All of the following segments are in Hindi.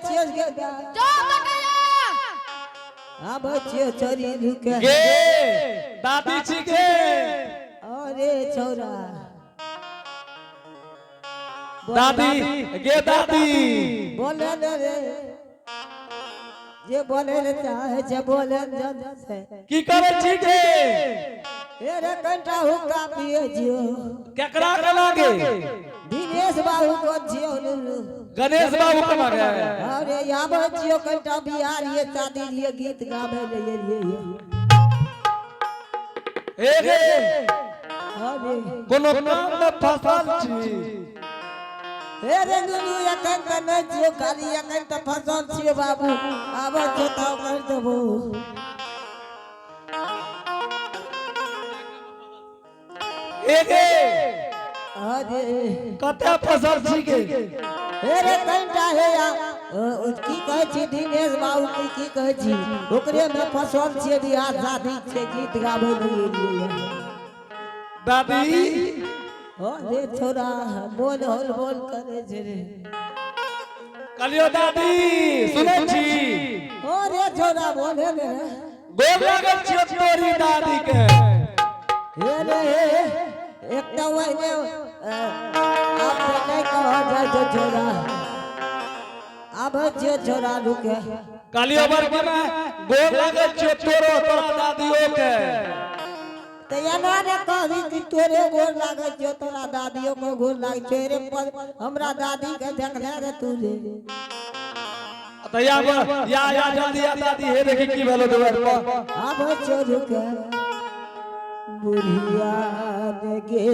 छियो के जो तकया अब छियो चोरी रुके गे दादी छी गे अरे छोरा दादी गे दादी बोले रे जे बोले रे चाहे जे बोले से की करे छी गे ए रे कंटा हुक्का पिए जियो केकरा के लागे दिनेश बाबू को जियो गणेश बाबू के मांगे अरे याब जियो कंटा बिहार ये शादी लिए गीत गावे ले ये ए गे अरे कोनो काम में फसल छी ए रे नुनु एकन त न जियो खाली एकन त फसल छियो बाबू आब जोताओ कर देबो ए गे अरे कते फसल छी गे ए रे कंटा हे या की कहै छी दिनेश बाबू की कहै छी ओकरे में फसल छियै बिहार शादी छै गीत गाबै लिए दादी अरे छोरा बोल बोल करे छे रे कलियो दादी सुनै छी अरे छोरा बोले रे गोर लागल छी तोरी दादी के हे रे एकटा वही आप नहीं कहो जाए जो छोरा अब जो छोरा रुके कलियो वर्ग में गोर लागल छी तोरो तोरा दादियो के तो याना रे कहबी कि तोरे गोर लागे जो तोरा दादियों को गोर लागे छे रे हमरा दादी के देखले रे तू रे त या जल्दी या दादी हे देखि की भेलो देवर पर अब छोरू के बुढ़िया गे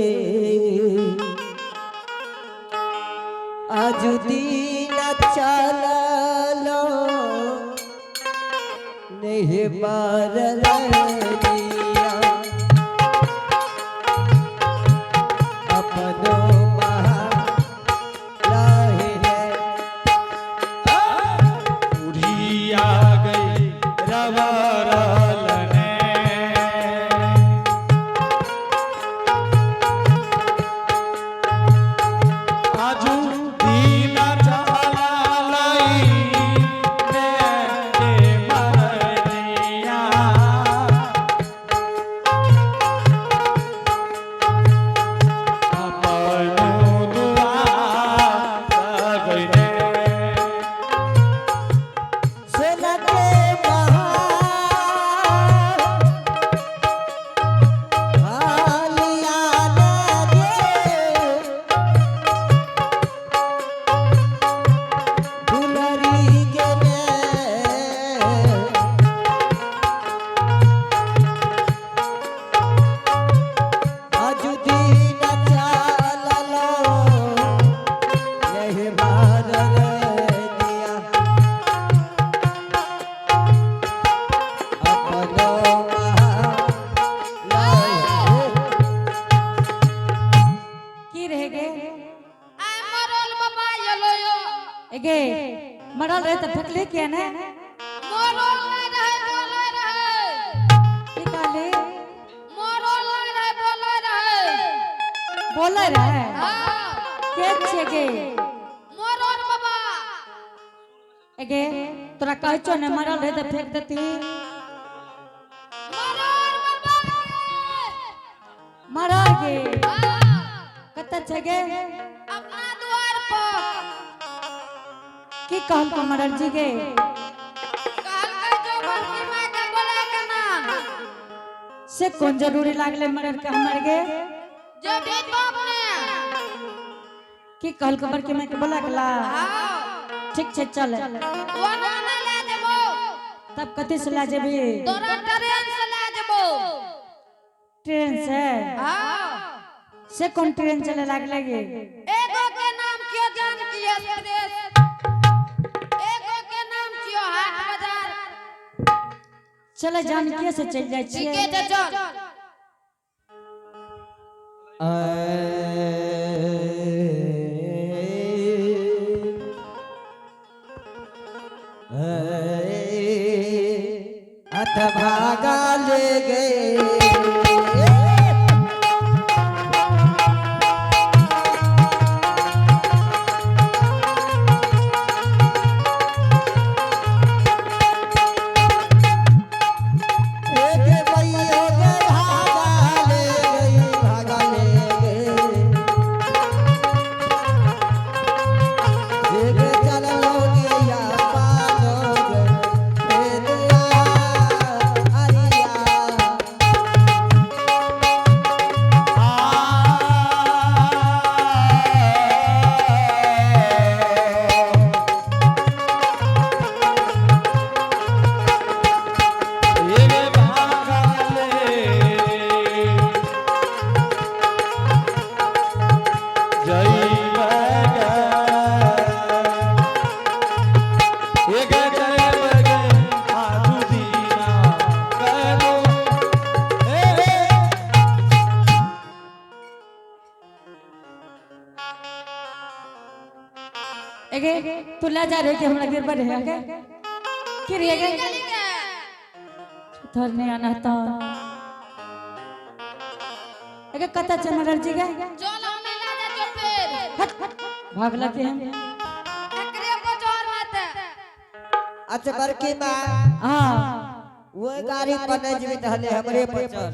आज दिन चललो नहीं बार दिया अपनो बुढ़िया गई रवरल ने आजू दीन चलाई ने मरनिया अपनो दुआ गईने मरल रहे तो फेंकले किया ने मरल नहीं रहे बोले रहे की कहले मरल नहीं रहे बोले बोले रहे रहे हां के छे गे मरल बाबा एगे तोरा कहै छो ने मरल रहे तो फेंक देती मरल बाबा मरल गे हां कत छे गे अपना द्वार पर की कहल को मरल जी गे कहल के जो बड़की मां के बोले के नाम से कौन जरूरी लागले मरल के हमर गे जो भी बाप ने की कहल को बड़की मां के बोला गला हां ठीक छे चल वना ना ले देबो तब कथि से ला जेबी तोरा ट्रेन से ले देबो ट्रेन से हां से कौन ट्रेन चले लागले गे एगो के नाम क्यों जान की एक्सप्रेस एगो के नाम क्यों हाट बाजार चले जान के से चल जाय ठीक छिए है चल अथ भागा ले गए एक जय बगे आजू दीना करो एगे तू ला जा रे के हमरा गिर पर है के कि रे गे चली के थोर नहीं आना तो एगे कता चमरल जी गे चलो हमें ला जा जो फिर भागला के हम एकरे को जोर मत अच्छा बड़की माँ हां वो गाड़ी पर नहीं जीवित हले हमरे पर चल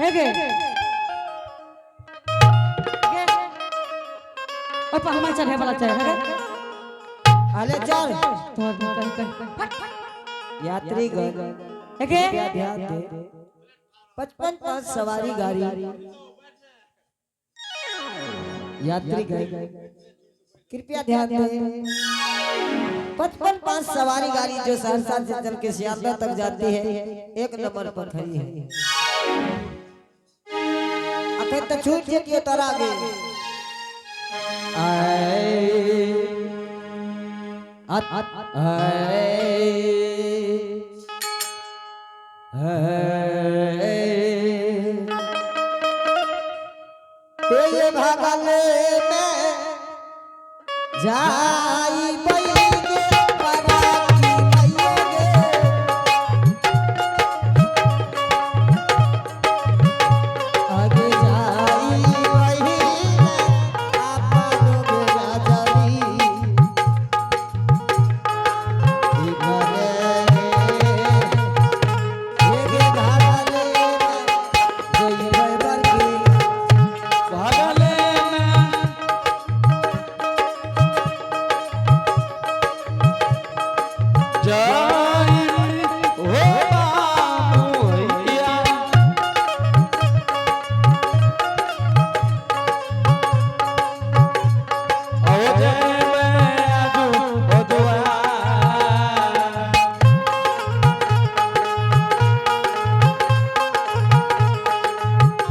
एगे ओपा हमार चढ़े वाला चाहे रे हले चल तोर कह यात्री गण एगे क्या ध्यान दे 55 सवारी गाड़ी यात्री गण कृपया ध्यान दे 55 सवारी गाड़ी जो सहरसा से चल के सियालदह तक जाती है एक नंबर पर खड़ी है अखन तो छूट जेतिए तोरा आगे ये भागले में जाई बईगे पराकी भइयोगे आगे जाई बही आपनो बेरा जाई ये भागले में जई बरकी भागले जाई हो बाबू भैया ओ जय मैं आजू बदुआ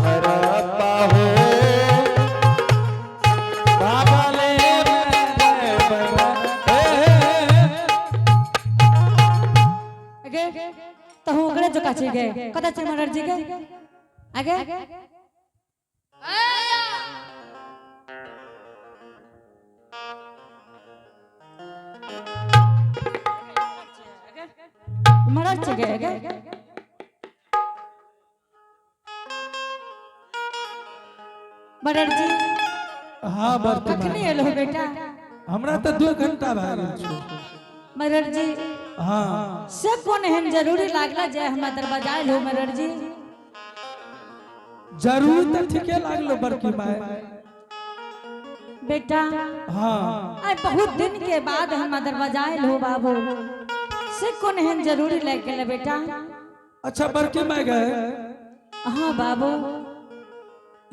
हरप्पा हो भागले आगे तो हम ओकरे जो काचे गए कदा चमरल जी के आगे आया मरल छ गए आगे मरल जी हाँ कखनी एलो बेटा हमरा तो 2 घंटा भए गेल छै मरल जी हाँ से कोन एहन जरूरी लागला जे हमरा दरवाजा लो मरल जी जरूर तो ठीके लागलो बड़की माय बेटा हाँ आई बहुत दिन के बाद हमरा दरवाजा लो बाबू से कोन एहन जरूरी लग गेल बेटा अच्छा बड़की माय गए हाँ बाबू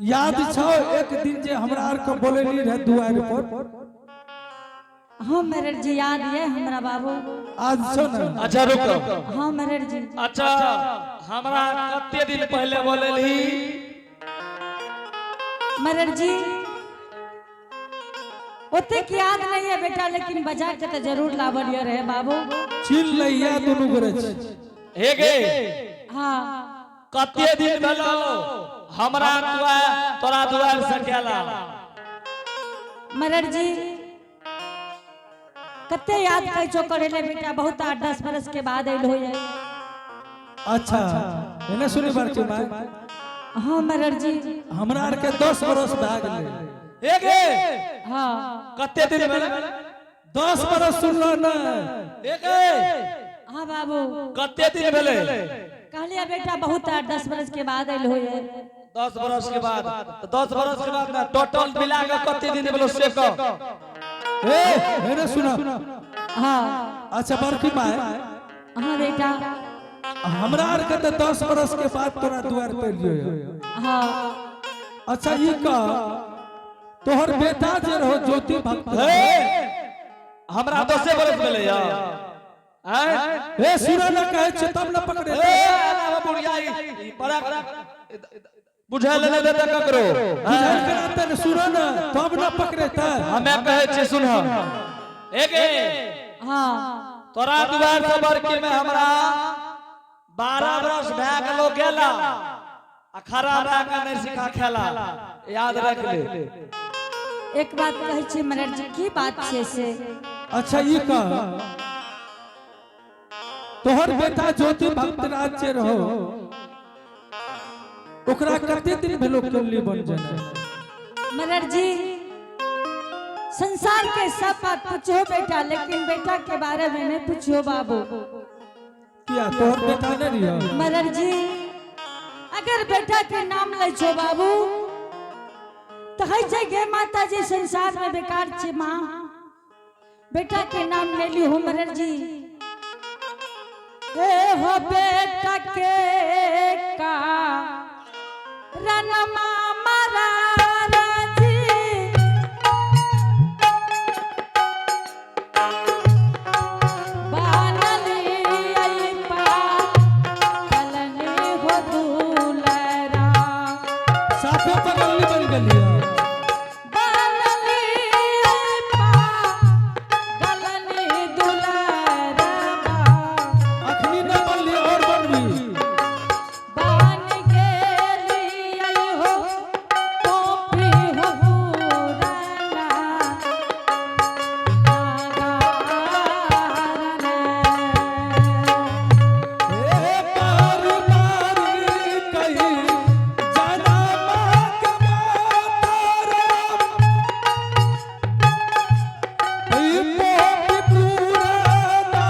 याद छौ एक दिन जे हमरा आर को बोलेली रहे दुआर पर हाँ मरल जी याद है हमरा बाबू आज छौ ना अच्छा रुको हाँ मरल जी अच्छा हमरा कते दिन पहले बोलेली मरल जी ओते की याद नहीं है बेटा लेकिन बजा के तो जरूर लावलियो रहे बाबू चिल लैया दुनु करे हे गे हाँ कते दिन भेलो हमरा तोरा दुआर से गेला मरल जी कते याद कर छो करेले बेटा बहुत 8-10 बरस के बाद आइल हो जाए अच्छा एने सुनी बड़की माय हाँ मरल जी हमरा आर के 10 बरस भए गेलै हे गे हाँ कते दिन भेलो 10 बरस सुनलो ना हे गे हाँ बाबू कते दिन भेले कहलिया बेटा बहुत 8-10 बरस के बाद आइल हो जाए 10 बरस के बाद तो 10 बरस के बाद ना टोटल मिला के कते दिन भेलो से कह ए एने सुना हाँ अच्छा बड़की माय हाँ बेटा हमरा आर के तो 10 बरस के बाद तोरा दुआर पर लियो हाँ अच्छा ई का तोहर बेटा जे रहो ज्योति भक्त हे हमरा 10 बरस भेले या ए सुना ना कहे छ तब न पकड़े ए ना बुढ़िया ई बड़ा बुझा लेने दे ककरो बुझाई कराते न सुना ना तब न पकड़े त हमें कहे छी सुन एक हाँ तोरा दुआर से बरकी में हमरा 12 बरस भए गेलो गेला आ खरा भए के नहीं सिखा खेला याद रख ले। एक बात कहै छी मरर जी की बात छै से अच्छा ये कह तोहर बेटा ज्योति भक्त राज से रहो ओकरा कते दिन भेलो कल्ली बन जाए मरर जी संसार के सब बात पूछो बेटा लेकिन बेटा के बारे में नहीं पूछो बाबू। किया तोहर बेटा नहीं रिया मरर जी अगर बेटा के नाम ले छो बाबू तो है जगह माता जी संसार में बेकार छे माँ बेटा के नाम ले ली हो मरर जी। ए हो बेटा के का रनमा मारा राजी बानली आई पा कलनी हो दूलरा साफे पगली बन गली बानली आई पा कलनी दूलरा अखनी न बनली और बनबी बान गेली आई हो टोपी हो पुराना ए पार मारी कही जाना मां के मातारा ई पोपी पुराना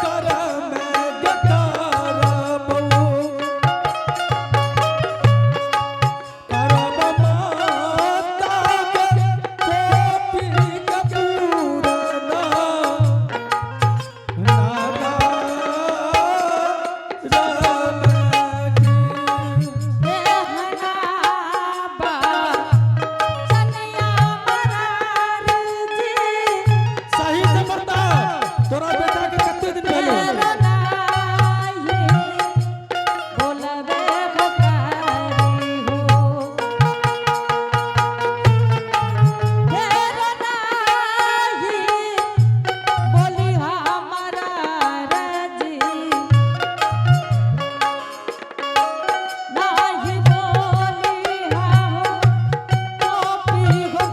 कर में गतारा बहू करम माता के पोपी के पुराना नागा राम देहना बा चनिया मरार जी सही से बता तोरा बेटा के कते दिन भेलो रनाई बोलबे बुकारी हो रनाई बोली हमारा रजी नाही बोली हम टोपी हो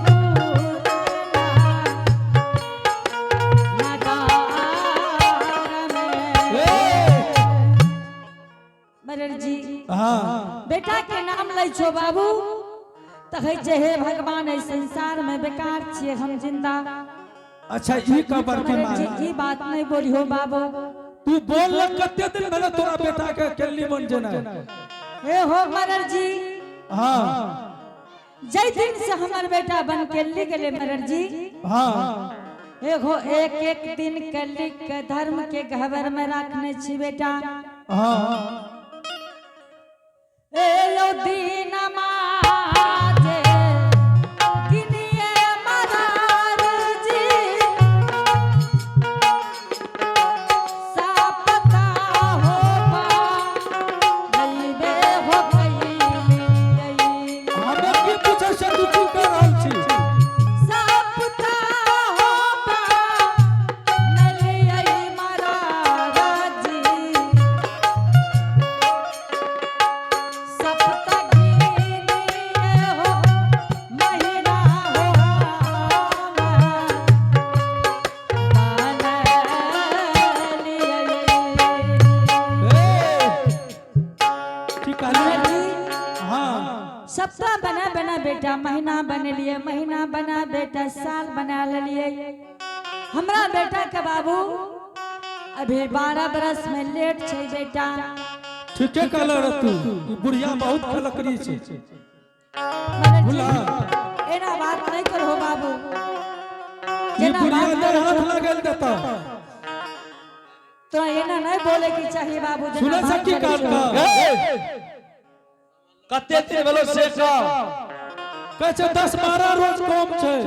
मरर जी हां बेटा के नाम लै छो बाबू तो है जे हे भगवान है संसार में बेकार छिए हम जिंदा। अच्छा ई कबर के मरर जी मार ई बात नहीं बोली हो बाबू। तू बोल ल कते दिन भेलो तोरा बेटा के केली बन जना हे हो मरर जी हां जय दिन से हमार बेटा बन के ले गेले मरर जी हां एगो एक एक दिन कली के धर्म के घबर में रखने छी बेटा। हां ए यो दीन माजे गिनिए मरार जी सापता हो बा गईबे हो गई हमें की पूछे से तू की कर रहल छी सापता हो बा नलियै मरार जी सपता गिनिए हो महिना हो ठीक है हां सप्ताह बना बना बेटा महीना बने लिए महीना बना बेटा साल बना लिए हमरा बेटा के बाबू अभी 12 बरस में लेट छै बेटा। ठीके कहल रे तू ई बुढ़िया बहुत खलकरी छी मरर जी, भुला एना बात नहीं करो बाबू ई जेना बुढ़िया बात ने हाथ करो लगल देता तो एना नहीं बोले की चाहिए बाबू जेना सुने से बात की करै काल छै। का कते दिन भेलो से कह कहै छै 10-12 रोज कम छै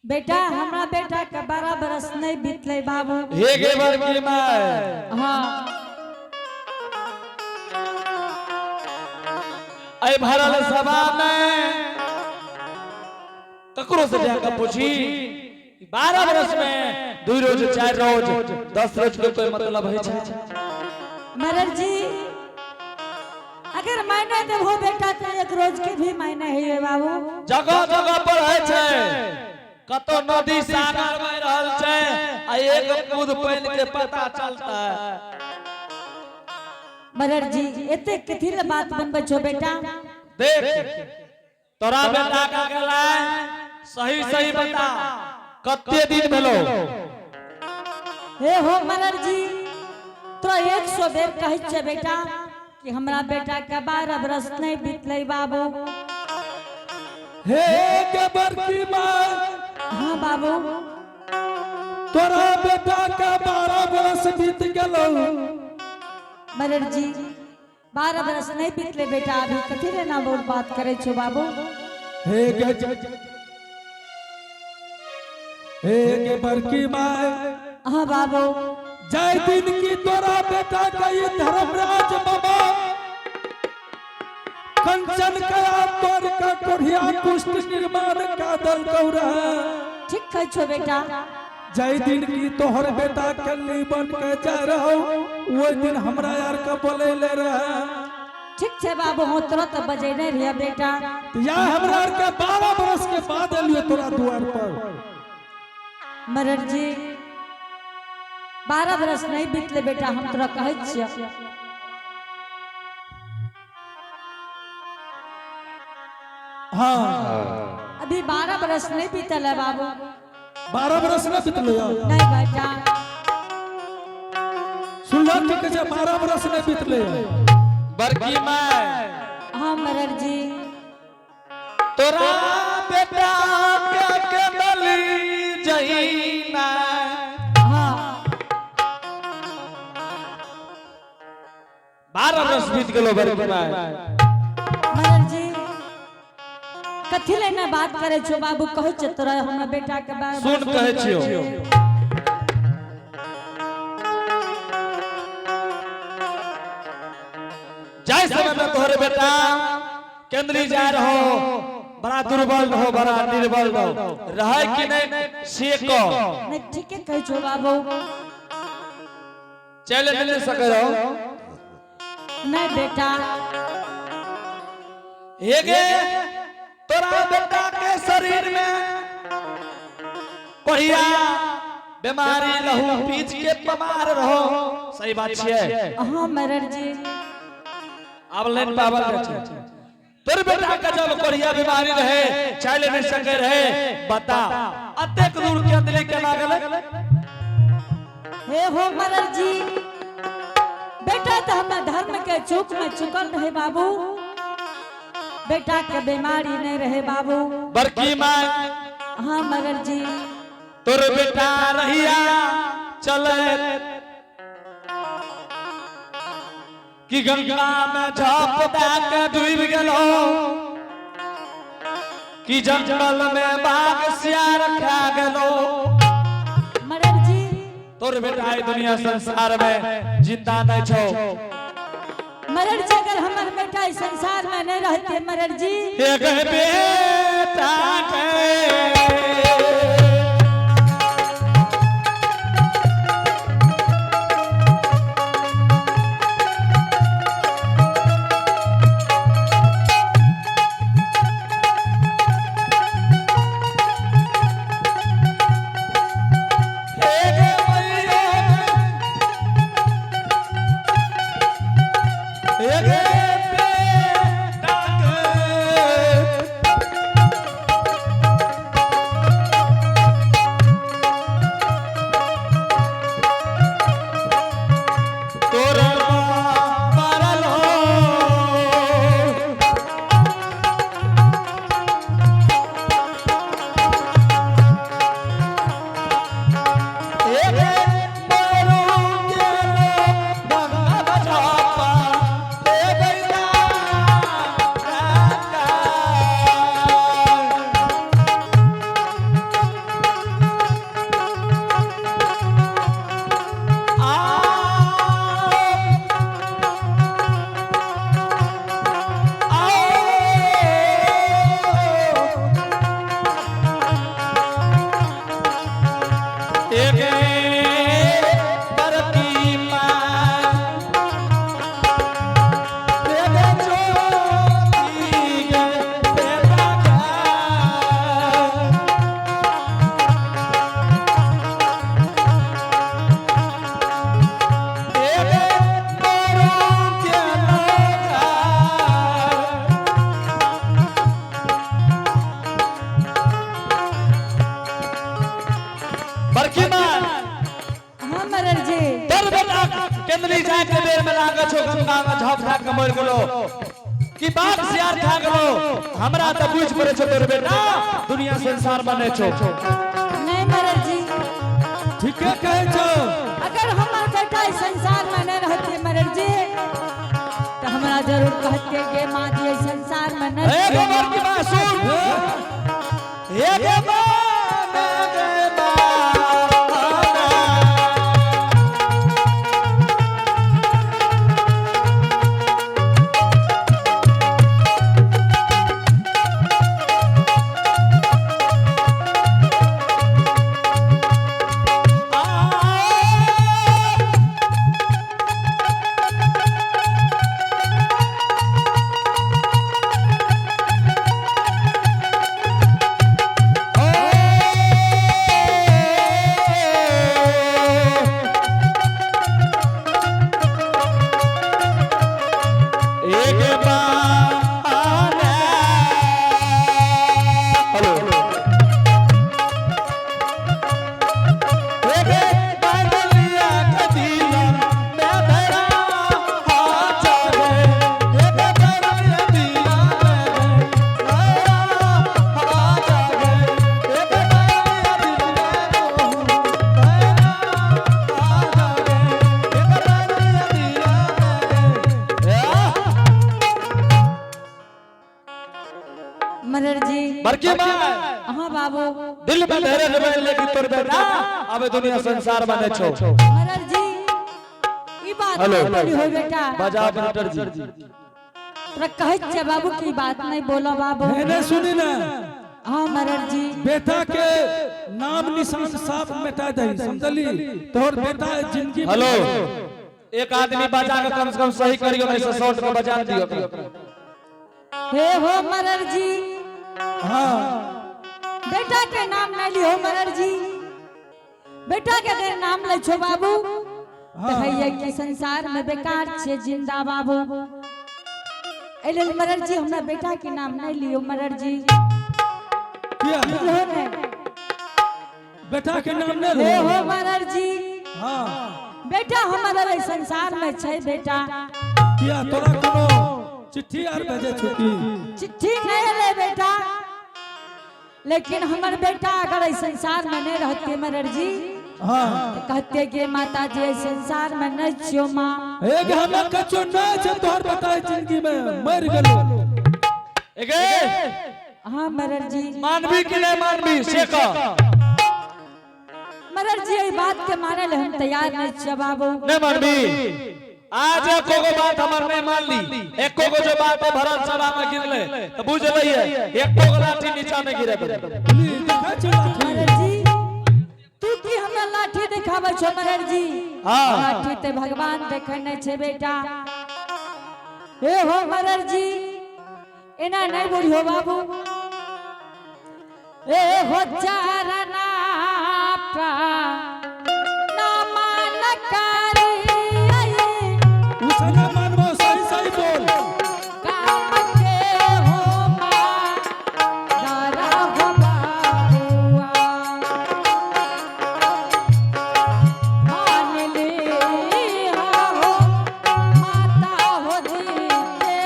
बेटा हमरा बेटा के 12 बरस नहीं बीतले बाबू। हे गे बरकी में हाँ आई भरल सभा में ककरो से जाकर पूछी 12 बरस में 2 रोज 4 रोज 10 रोज के कोई मतलब है छै मरर जी अगर मायने देबो बेटा तो 1 रोज के भी मायने है बाबू। जगह जगह पर है छै कतो नदी सागर बह रहल छै आ एक कूद पानी के पता चलता है। मरर जी एते कथी ले बात बनबै छो बेटा? देख तोरा बेटा का गेला सही सही बता कते दिन भेलो? हे हो मरर जी तो 100 बेर कहै छै बेटा कि हमरा बेटा के 12 बरस नहीं बीतलै बाबू। हे के बड़की माँ हाँ बाबू। तोरा बेटा का 12 बरस बीत गेलो। मरर जी 12 बरस नहीं बीतले बेटा अभी कथी रे ना बोल बात करे छो बाबू। हे के बड़की माँ हाँ बाबू। जय दिन की तोरा बेटा का ये धर्मराज बाबा कंचन कया तोर का कोढ़िया कुष्ठ निर्माण का दल कौरा। ठीक कह छो बेटा। जय दिन की तोहर बेटा कल्ली बन के जा रहो वो दिन हमरा यार का बोले ले रहा। ठीक छे बाबू हो तुरंत बजे नहीं रिया बेटा। या हमरा यार के 12 बरस के बाद एलियो तोरा द्वार पर। मरर जी 12 बरस नहीं बीतले बेटा हम तोरा कहै छियै। हाँ अभी 12 बरस नहीं बीतल है बाबू। 12 बरस न बीतले नहीं बेटा। सुन के जे 12 बरस न बीतले। बड़की माँ हाँ मरर जी तोरा बेटा के बलि जहीना। हाँ 12 बरस बीत गेलो बड़की माँ। मरर जी कथी ले ना बात करे छो बाबू कहै छ तोरा हमरा बेटा के बारे सुन कहै छियो जाय समय में तोहरे बेटा केंद्री जा रहो बड़ा दुर्बल रहो बड़ा निर्बल रहो रहे कि नहीं से को नहीं ठीक है कहै छो बाबू। चले मिल सके रहो नहीं बेटा। हेगे तोरा बेटा के शरीर में बढ़िया बीमारी रहू पीछ के बीमार रहो सही बात छियै। हाँ मरर जी अब लेन पावल छै तोर बेटा के जब बढ़िया बीमारी रहे चले नहीं सके रहे बता अतेक दूर के अंदर केना गेले? हे हो मरर जी बेटा तो हमरा धर्म के चूक में चुकल रहे बाबू। बेटा के बीमारी नहीं रहे बाबू। बड़की माँ हाँ मगर जी तोर बेटा रहिया चले कि गंगा में झाप दे के डूब गेलो कि जंगल में बाघ सियार खा गेलो। मगर जी तोर बेटा ई दुनिया संसार में जिंदा नहीं छो। मरर जी अगर हमार बेटा इस संसार में नहीं रहते मरर जी एक बेटा के एक बरकी माँ दे दे चोरी गे बेटा का बरकी माँ हाँ मरर जी तर बेटा केंद्री जाए के बेर में लागे छो गंगा में झप झाक के मर गेलो कि बाप सियार खा गेलो हमरा त बुझ पड़े छो तोर बेटा दुनिया संसार बने छो नहीं मरर जी ठीक है कहे छो अगर हमार बेटा इस संसार में न रहते मरर जी तो हमरा जरूर कहते के माँ जी इस संसार में न ए गोबर की माँ सुन ए गे माँ मरर जी बरकी माँ हाँ बाबू दिल में धैर्य जमाए लेकिन तोर बेटा अब दुनिया संसार बने छो मरर जी ई बात हेलो। नहीं बोली हो बेटा बजा ऑपरेटर जी तोरा कहै छे बाबू की बात नहीं बोलो बाबू मैंने सुनी ना हाँ मरर जी बेटा के नाम निशान साफ मिटा दे समझली तोहर बेटा जिंदगी में- हेलो एक आदमी बजा के कम से कम सही करियो नहीं से शॉर्ट में बजा दियो हे हो मरर जी हाँ बेटा के नाम नहीं लियो मरर जी बेटा के अगर नाम ले छो बाबू तो भैया के संसार में बेकार छे जिंदा बाबू एले मरर जी हमरा बेटा के नाम नहीं लियो मरर जी क्या बुझलो ने बेटा के नाम नहीं हे लो हो मरर जी हाँ बेटा हमारा इस संसार में छे बेटा क्या तोरा कोनो चिट्ठी आर भेजे छुकी चिट्ठी नहीं ले बेटा लेकिन हमार बेटा अगर इस संसार में नहीं रहते मरर जी हाँ तो कहते कि माता जी इस संसार में नहीं छियो माँ एक हमें कचो नहीं छे तोहर बेटा जिंदगी में मर गेलो एगे हाँ मरर जी मानवी कि नहीं मानवी से का मरर जी ये बात के माने ले हम तैयार नहीं छियो बाबू नहीं मानवी आज एको को बात हमार नहीं मान ली एको को जो बात है भरत सभा में गिरले तो बुझ लइए एको को लाठी नीचा में गिरे देखा छो लाठी मरर जी तू की हमरा लाठी दिखावे छो मरर जी हाँ। लाठी ते भगवान देखे नहीं छे बेटा हे हो मरर जी एना नहीं बोलियो बाबू ए हो चारना प्रा नामान करी उसने मानवो सही सही बोल काम के हो माँ दारा हो बाबुआ मान ले हो माता हो दी के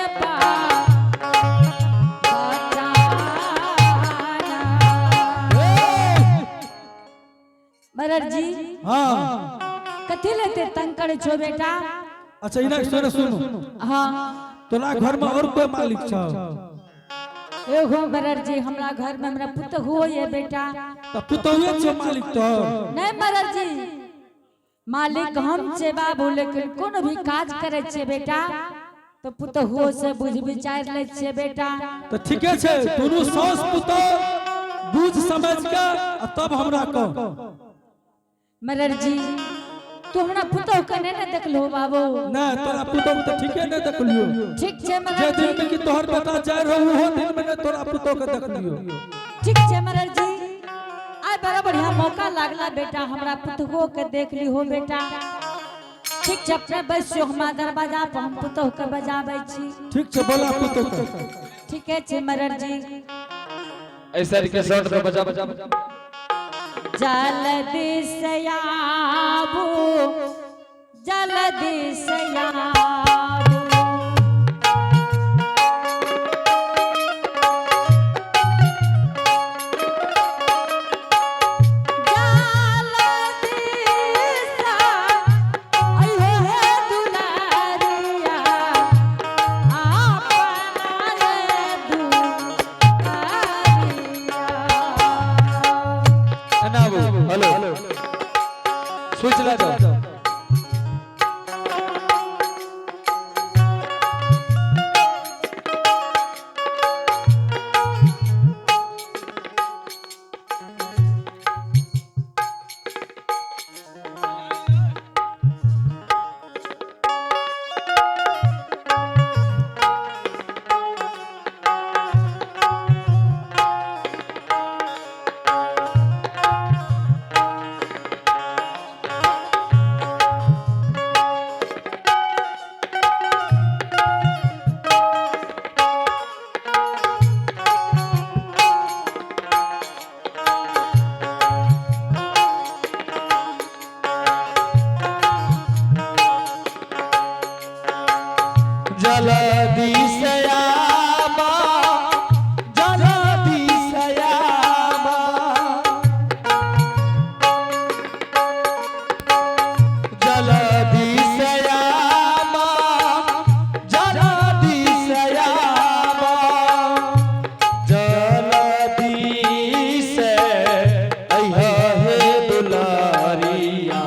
मरर जी हाँ कथी लेते तंग करे छो बेटा अच्छा इना सुनो हाँ तोरा घर में और कोई मालिक छौ एगो मरर जी हमरा घर में हमरा पुत हो ये बेटा तो पुतौए छे मालिक तो नहीं मरर जी मालिक हम छे बाबू लेकिन कोनो भी काज करे छे बेटा तो पुत हो से बुझ विचार ले छे बेटा तो ठीके छे दुनू सास पुतौ बुझ समझ के आ तब हमरा कह मरर जी तू हमरा पुतौ के ने देखलो बाबू ना तोरा पुतो तो ठीके ने देखलियो ठीक छे जे मरर दिन जी में कि तोहर बेटा जा रहू हो दिन में तोरा पुतो के देखलियो ठीक छे मरर जी आय बड़ा बढ़िया मौका लागला बेटा हमरा पुतहो के देख ली हो बेटा ठीक छे अपने बैसियो हमरा दरवाजा पर हम पुतहो के बजाबै छी ठीक छे बोला पुतो के ठीके छे मरर जी ऐसा के शॉट पे बजा बजा जल्दी से आबू जल्दी से आबू हेलो स्विच ला दो जल्दी से आवा जल्दी से आवा जल्दी से आवा जल्दी से आवा जल्दी से अइहा हे दुलारिया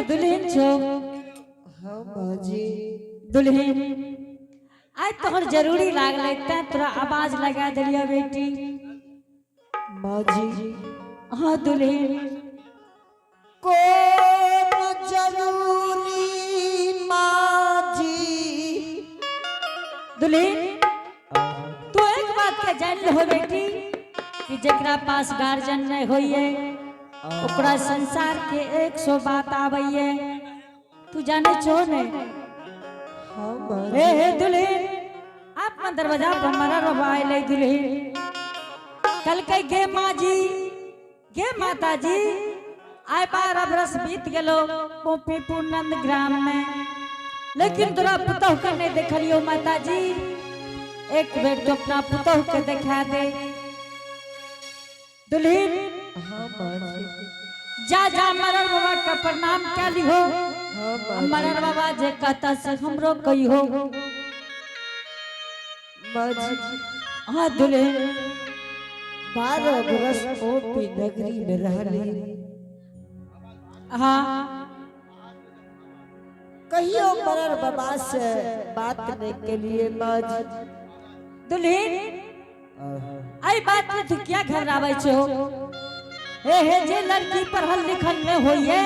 दुल्हन छो हाँ बाजी दुल्हन आज तोहर जरूरी लागले त तोरा आवाज लगा देलिया बेटी बाजी हाँ दुल्हन कौन जरूरी माजी दुल्हन तू एक बात के जान ले हो बेटी कि जेकरा पास गार्जियन नहीं होइए ओकरा संसार के 100 बात आबैये तू जाने छो ने हाँ बाजी हे दुल्हन आप मन दरवाजा पर हमारा रवाए ले दुल्हन कल कई गे माँ जी गे माता जी आए बार अब रस बीत गेलो पोपीपुर नंद ग्राम में लेकिन तोरा पुतह के नहीं देखलियो माता जी एक बेर तो अपना पुतह के दिखा दे दुल्हन हाँ बाजी जा जा मरर बाबा का प्रणाम क्या लिहो हाँ माँ मरर बाबा जे कहता से हमरो कही हो माँ जी हाँ दुल्हन 12 बरस ओपी नगरी में रहली हाँ कहियो मरर बाबा से बात करने के लिए माँ जी दुल्हन आई बात में तू क्या घबरावे छो हे जे लड़की पढ़ल लिखल में होइए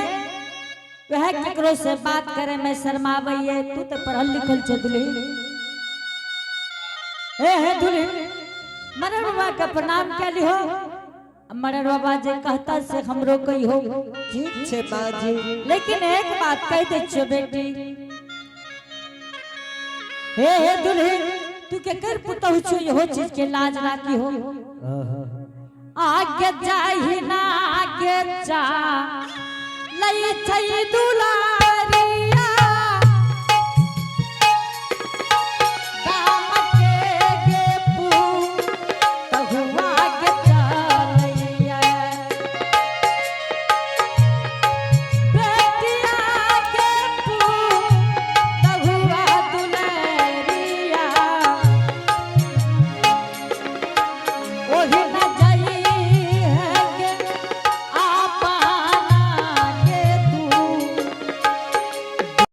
वह केकरो से बात करे में शर्मावइए तू तो पढ़ल लिखल छ दुल्हन हे दुल्हन मरर बाबा का प्रणाम क्या लिहो मरर बाबा जे कहता से हमरो कही हो ठीक छे माँ जी लेकिन एक बात कह दे छो बेटी हे दुल्हन तू के कर पुतहु छो इहो चीज के लाज राखी हो आगे जाही ना आगे जा लई छई दुला